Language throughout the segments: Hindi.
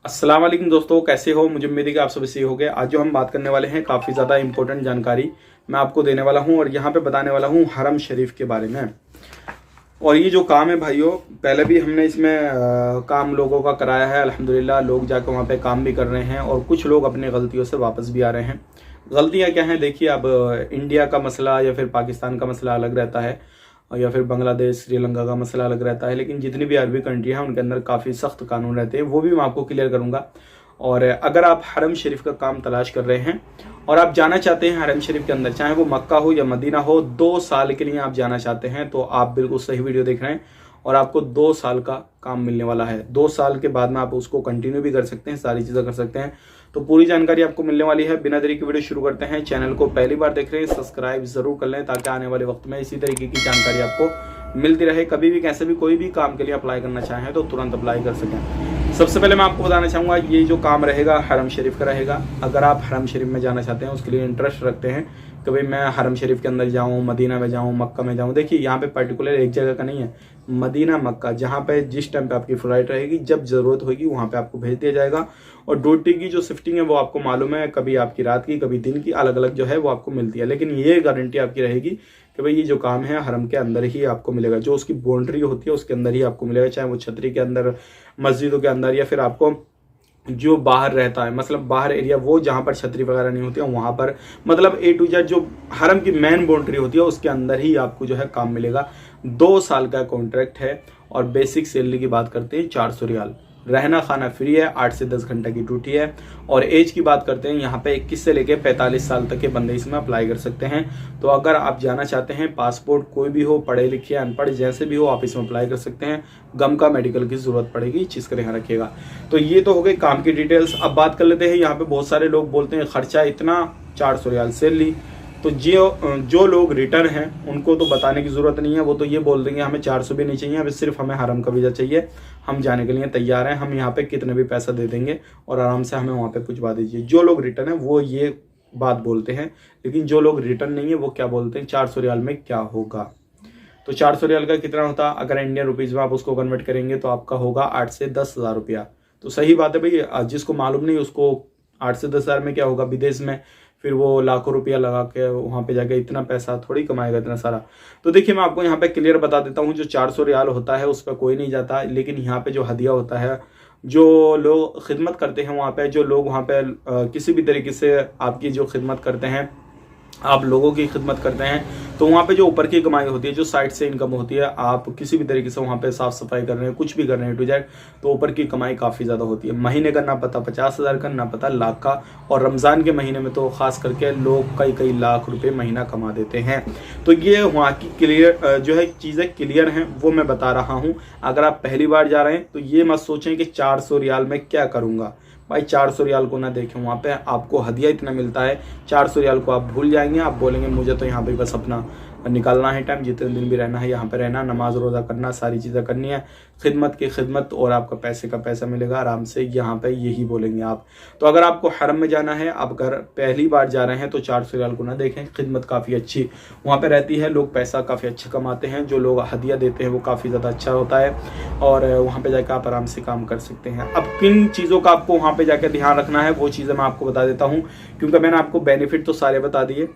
अस्सलाम वालेकुम दोस्तों, कैसे हो? मुझे उम्मीद है कि आप सब सही हो गए। आज जो हम बात करने वाले हैं काफ़ी ज़्यादा इंपॉर्टेंट जानकारी मैं आपको देने वाला हूं और यहाँ पे बताने वाला हूं हरम शरीफ के बारे में। और ये जो काम है भाइयों, पहले भी हमने इसमें काम लोगों का कराया है। अल्हम्दुलिल्लाह लोग जाकर वहाँ पे काम भी कर रहे हैं और कुछ लोग अपनी गलतियों से वापस भी आ रहे हैं। गलतियाँ क्या हैं? देखिए, अब इंडिया का मसला या फिर पाकिस्तान का मसला अलग रहता है या फिर बांग्लादेश श्रीलंका का मसला अलग रहता है, लेकिन जितनी भी अरबी कंट्री है उनके अंदर काफ़ी सख्त कानून रहते हैं, वो भी मैं आपको क्लियर करूंगा। और अगर आप हरम शरीफ का काम तलाश कर रहे हैं और आप जाना चाहते हैं हरम शरीफ के अंदर, चाहे वो मक्का हो या मदीना हो, 2 साल के लिए आप जाना चाहते हैं, तो आप बिल्कुल सही वीडियो देख रहे हैं। और आपको 2 साल का काम मिलने वाला है। 2 साल के बाद में आप उसको कंटिन्यू भी कर सकते हैं, सारी चीज़ें कर सकते हैं। तो पूरी जानकारी आपको मिलने वाली है। बिना देरी की वीडियो शुरू करते हैं। चैनल को पहली बार देख रहे हैं, सब्सक्राइब जरूर कर लें ताकि आने वाले वक्त में इसी तरीके की जानकारी आपको मिलती रहे। कभी भी कैसे भी कोई भी काम के लिए अप्लाई करना चाहें तो तुरंत अप्लाई कर सकें। सबसे पहले मैं आपको बताना चाहूँगा, ये जो काम रहेगा हरम शरीफ का रहेगा। अगर आप हरम शरीफ में जाना चाहते हैं, उसके लिए इंटरेस्ट रखते हैं कि भाई मैं हरम शरीफ के अंदर जाऊँ, मदीना में जाऊँ, मक्का में जाऊँ, देखिए यहाँ पे पर्टिकुलर एक जगह का नहीं है। मदीना मक्का, जहाँ पे जिस टाइम पे आपकी फ्लाइट रहेगी, जब जरूरत होगी वहाँ पे आपको भेज दिया जाएगा। और ड्यूटी की जो शिफ्टिंग है वो आपको मालूम है, कभी आपकी रात की कभी दिन की, अलग अलग जो है वो आपको मिलती है। लेकिन ये गारंटी आपकी रहेगी कि भाई ये जो काम है हरम के अंदर ही आपको मिलेगा। जो उसकी बाउंड्री होती है उसके अंदर ही आपको मिलेगा, चाहे वो छतरी के अंदर, मस्जिदों के अंदर, या फिर आपको जो बाहर रहता है, मतलब बाहर एरिया, वो जहाँ पर छतरी वगैरह नहीं होती है वहाँ पर, मतलब A to Z जो हरम की मेन बाउंड्री होती है उसके अंदर ही आपको जो है काम मिलेगा। 2 साल का कॉन्ट्रैक्ट है और बेसिक सैलरी की बात करते हैं 400 रियाल। रहना खाना फ्री है, 8 से 10 घंटे की ड्यूटी है। और एज की बात करते हैं, यहाँ पे 21 से लेके 45 साल तक के बंदे इसमें अप्लाई कर सकते हैं। तो अगर आप जाना चाहते हैं, पासपोर्ट कोई भी हो, पढ़े लिखे अनपढ़ जैसे भी हो, आप इसमें अप्लाई कर सकते हैं। गम का मेडिकल की जरूरत पड़ेगी, चीज का ध्यान रखिएगा। तो ये तो हो गई काम की डिटेल्स। अब बात कर लेते हैं, यहाँ पे बहुत सारे लोग बोलते हैं खर्चा इतना, 400 रियाल सैलरी। तो जो लोग रिटर्न हैं उनको तो बताने की ज़रूरत नहीं है, वो तो ये बोल देंगे हमें 400 भी नहीं चाहिए, अभी सिर्फ हमें हरम का वीज़ा चाहिए, हम जाने के लिए तैयार हैं, हम यहाँ पे कितने भी पैसा दे देंगे और आराम से हमें वहाँ पे पहुँचवा दीजिए। जो लोग रिटर्न है वो ये बात बोलते हैं, लेकिन जो लोग रिटर्न नहीं है वो क्या बोलते हैं, 400 रियाल में क्या होगा। तो 400 रियाल का कितना होता, अगर इंडियन रुपीज़ में आप उसको कन्वर्ट करेंगे तो आपका होगा 8 से 10 हज़ार रुपया। तो सही बात है भाई, जिसको मालूम नहीं उसको 8 से 10 हज़ार में क्या होगा, विदेश में फिर वो लाखों रुपया लगा के वहाँ पे जाके इतना पैसा थोड़ी कमाएगा इतना सारा। तो देखिए मैं आपको यहाँ पे क्लियर बता देता हूँ, जो 400 रियाल होता है उस पर कोई नहीं जाता, लेकिन यहाँ पे जो हदिया होता है, जो लोग खिदमत करते हैं वहाँ पे, जो लोग वहाँ पे किसी भी तरीके से आपकी जो खिदमत करते हैं, आप लोगों की खिदमत करते हैं, तो वहाँ पे जो ऊपर की कमाई होती है, जो साइड से इनकम होती है, आप किसी भी तरीके से वहाँ पे साफ सफाई कर रहे हैं, कुछ भी कर रहे हैं टू जेड, तो ऊपर की कमाई काफ़ी ज़्यादा होती है। महीने का ना पता 50 हज़ार का, ना पता लाख का। और रमज़ान के महीने में तो खास करके लोग कई कई लाख रुपए महीना कमा देते हैं। तो ये वहाँ की क्लियर जो है चीज़ें क्लियर हैं, वो मैं बता रहा हूँ। अगर आप पहली बार जा रहे हैं तो ये मत सोचें कि 400 रियाल में क्या करूँगा। भाई 400 रियाल को ना देखें, वहाँ पे आपको हदिया इतना मिलता है, 400 रियाल को आप भूल जाएंगे। आप बोलेंगे मुझे तो यहाँ पे बस अपना निकालना है टाइम, जितने दिन भी रहना है यहाँ पे रहना, नमाज रोज़ा करना, सारी चीज़ें करनी है, खिदमत की खिदमत, और आपका पैसे का पैसा मिलेगा आराम से, यहाँ पे यही बोलेंगे आप। तो अगर आपको हरम में जाना है, आप अगर पहली बार जा रहे हैं तो 400 रियाल को ना देखें। खिदमत काफ़ी अच्छी वहाँ पे रहती है, लोग पैसा काफ़ी अच्छा कमाते हैं, जो लोग हदिया देते हैं वो काफ़ी ज़्यादा अच्छा होता है, और वहाँ पर जाकर आप आराम से काम कर सकते हैं। अब किन चीज़ों का आपको वहाँ पर जाकर ध्यान रखना है वो चीज़ें मैं आपको बता देता हूँ, क्योंकि मैंने आपको बेनिफिट तो सारे बता दिए।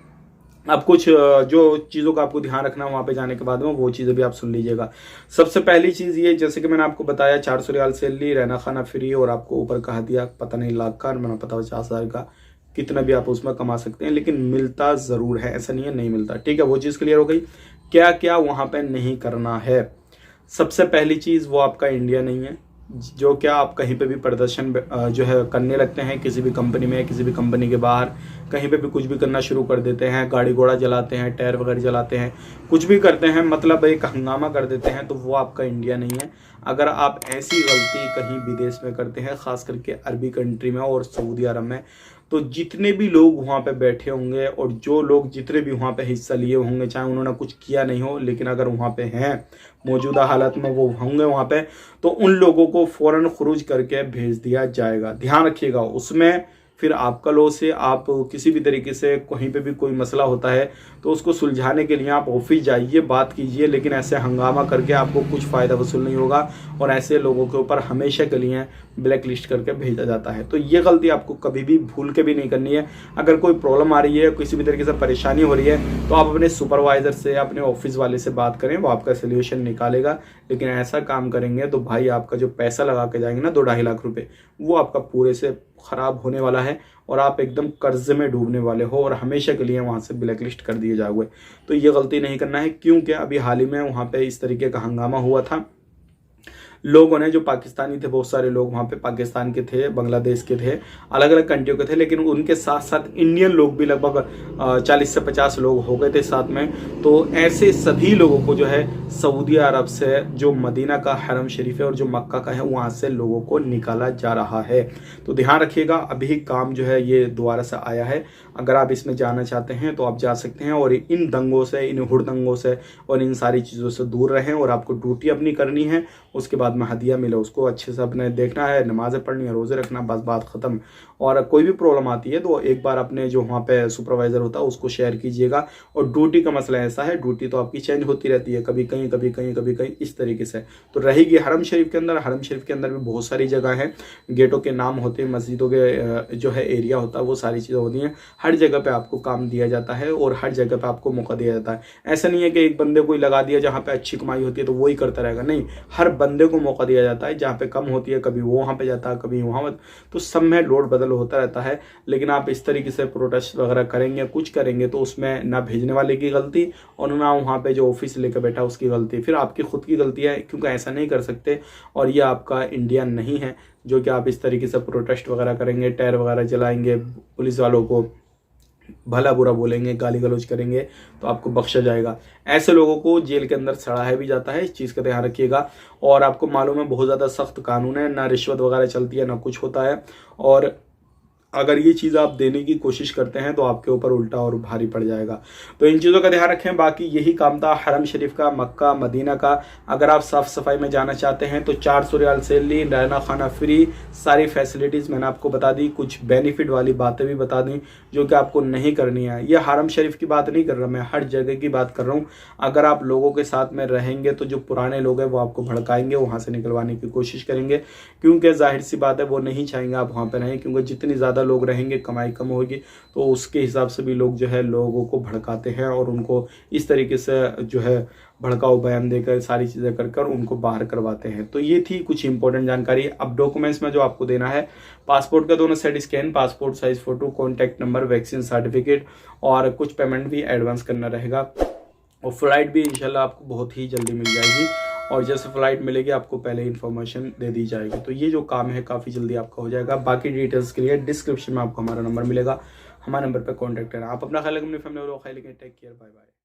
अब कुछ जो चीज़ों का आपको ध्यान रखना है वहाँ पे जाने के बाद में, वो चीज़ें भी आप सुन लीजिएगा। सबसे पहली चीज़ ये, जैसे कि मैंने आपको बताया, 400 रियाल सैलरी, रहना खाना फ्री, और आपको ऊपर का हदिया पता नहीं लाख का, मैंने पता 50 हज़ार का, कितना भी आप उसमें कमा सकते हैं, लेकिन मिलता ज़रूर है, ऐसा नहीं है नहीं मिलता। ठीक है, वो चीज़ क्लियर हो गई। क्या क्या वहाँ पर नहीं करना है? सबसे पहली चीज़, वो आपका इंडिया नहीं है। जो क्या आप कहीं पे भी प्रदर्शन जो है करने लगते हैं, किसी भी कंपनी में, किसी भी कंपनी के बाहर कहीं पे भी कुछ भी करना शुरू कर देते हैं, गाड़ी घोड़ा जलाते हैं, टायर वगैरह जलाते हैं, कुछ भी करते हैं, मतलब एक हंगामा कर देते हैं, तो वो आपका इंडिया नहीं है। अगर आप ऐसी गलती कहीं विदेश में करते हैं, खास करके अरबी कंट्री में और सऊदी अरब में, तो जितने भी लोग वहाँ पे बैठे होंगे और जो लोग जितने भी वहाँ पे हिस्सा लिए होंगे, चाहे उन्होंने कुछ किया नहीं हो, लेकिन अगर वहाँ पे हैं मौजूदा हालत में वो होंगे वहाँ पे, तो उन लोगों को फ़ौरन खुरूज करके भेज दिया जाएगा। ध्यान रखिएगा, उसमें फिर आपका लॉस है। आप किसी भी तरीके से कहीं पे भी कोई मसला होता है तो उसको सुलझाने के लिए आप ऑफिस जाइए, बात कीजिए, लेकिन ऐसे हंगामा करके आपको कुछ फ़ायदा वसूल नहीं होगा और ऐसे लोगों के ऊपर हमेशा के लिए ब्लैक लिस्ट करके भेजा जाता है। तो ये गलती आपको कभी भी भूल के भी नहीं करनी है। अगर कोई प्रॉब्लम आ रही है, किसी भी तरीके से परेशानी हो रही है, तो आप अपने सुपरवाइजर से, अपने ऑफिस वाले से बात करें, वो आपका सोल्यूशन निकालेगा। लेकिन ऐसा काम करेंगे तो भाई आपका जो पैसा लगा के जाएंगे ना 2-2.5 लाख रुपए, वो आपका पूरे से खराब होने वाला है और आप एकदम कर्ज में डूबने वाले हो और हमेशा के लिए वहां से ब्लैक लिस्ट कर दिए जाओगे। तो ये गलती नहीं करना है, क्योंकि अभी हाल ही में वहां पे इस तरीके का हंगामा हुआ था। लोगों ने, जो पाकिस्तानी थे, बहुत सारे लोग वहाँ पे पाकिस्तान के थे, बांग्लादेश के थे, अलग अलग कंट्रियों के थे, लेकिन उनके साथ साथ इंडियन लोग भी लगभग 40 से 50 लोग हो गए थे साथ में। तो ऐसे सभी लोगों को जो है सऊदी अरब से, जो मदीना का हरम शरीफ है और जो मक्का का है, वहाँ से लोगों को निकाला जा रहा है। तो ध्यान रखिएगा, अभी काम जो है ये दोबारा से आया है। अगर आप इसमें जाना चाहते हैं तो आप जा सकते हैं और इन दंगों से, इन हुड़दंगों से और इन सारी चीज़ों से दूर रहें। और आपको ड्यूटी अपनी करनी है, उसके बाद में हदिया मिले उसको अच्छे से अपने देखना है, नमाज़ें पढ़नी है, रोज़े रखना, बस बात ख़त्म। और कोई भी प्रॉब्लम आती है तो एक बार अपने जो वहाँ पे सुपरवाइज़र होता है उसको शेयर कीजिएगा। और ड्यूटी का मसला ऐसा है, ड्यूटी तो आपकी चेंज होती रहती है, कभी कहीं कभी कहीं कभी कहीं, इस तरीके से तो रहेगी। हरम शरीफ के अंदर, हरम शरीफ के अंदर भी बहुत सारी जगह हैं, गेटों के नाम होते हैं, मस्जिदों के जो है एरिया होता है, वो सारी चीज़ें होती हैं। हर जगह पे आपको काम दिया जाता है और हर जगह पे आपको मौका दिया जाता है। ऐसा नहीं है कि एक बंदे को ही लगा दिया जहाँ पे अच्छी कमाई होती है तो वही करता रहेगा, नहीं, हर बंदे को मौका दिया जाता है। जहाँ पे कम होती है कभी वो वहाँ पे जाता है, कभी वहाँ, तो सब में लोड बदल होता रहता है। लेकिन आप इस तरीके से प्रोटेस्ट वगैरह करेंगे, कुछ करेंगे, तो उसमें ना भेजने वाले की गलती और ना वहाँ पे जो ऑफिस लेकर बैठा उसकी गलती, फिर आपकी खुद की गलती है, क्योंकि ऐसा नहीं कर सकते। और ये आपका इंडिया नहीं है जो कि आप इस तरीके से प्रोटेस्ट वगैरह करेंगे, टायर वगैरह जलाएंगे, पुलिस वालों को भला बुरा बोलेंगे, गाली गलौज करेंगे, तो आपको बख्शा जाएगा। ऐसे लोगों को जेल के अंदर सड़ाया भी जाता है, इस चीज़ का ध्यान रखिएगा। और आपको मालूम है बहुत ज़्यादा सख्त कानून है, ना रिश्वत वगैरह चलती है, ना कुछ होता है। और अगर ये चीज़ आप देने की कोशिश करते हैं तो आपके ऊपर उल्टा और भारी पड़ जाएगा। तो इन चीज़ों का ध्यान रखें। बाकी यही काम था हरम शरीफ का, मक्का मदीना का। अगर आप साफ़ सफाई में जाना चाहते हैं तो 400 रियाल सैलरी, रहना खाना फ्री, सारी फैसिलिटीज़ मैंने आपको बता दी। कुछ बेनिफिट वाली बातें भी बता दी जो कि आपको नहीं करनी है। ये हरम शरीफ की बात नहीं कर रहा मैं, हर जगह की बात कर रहा हूँ। अगर आप लोगों के साथ में रहेंगे तो जो पुराने लोग हैं वो आपको भड़काएंगे, वहाँ से निकलवाने की कोशिश करेंगे, क्योंकि जाहिर सी बात है वो नहीं चाहेंगे आप वहाँ पर रहें। क्योंकि जितनी ज़्यादा लोग रहेंगे कमाई कम होगी, तो उसके हिसाब से भी लोग जो है लोगों को भड़काते हैं और उनको इस तरीके से जो है भड़काऊ बयान देकर, सारी चीज़ें कर उनको बाहर करवाते हैं। तो ये थी कुछ इंपॉर्टेंट जानकारी। अब डॉक्यूमेंट्स में जो आपको देना है, पासपोर्ट का दोनों side scan, passport size photo, contact number, vaccine certificate, और कुछ पेमेंट भी एडवांस करना रहेगा। और फ्लाइट भी इंशाल्लाह आपको बहुत ही जल्दी मिल जाएगी, और जैसे फ्लाइट मिलेगी आपको पहले इन्फॉर्मेशन दे दी जाएगी। तो ये जो काम है काफ़ी जल्दी आपका हो जाएगा। बाकी डिटेल्स के लिए डिस्क्रिप्शन में आपको हमारा नंबर मिलेगा, हमारे नंबर पर कॉन्टैक्ट करना। आप अपना ख्याल रखें, अपनी फैमिली और ख्याल रखें। Take care, bye bye.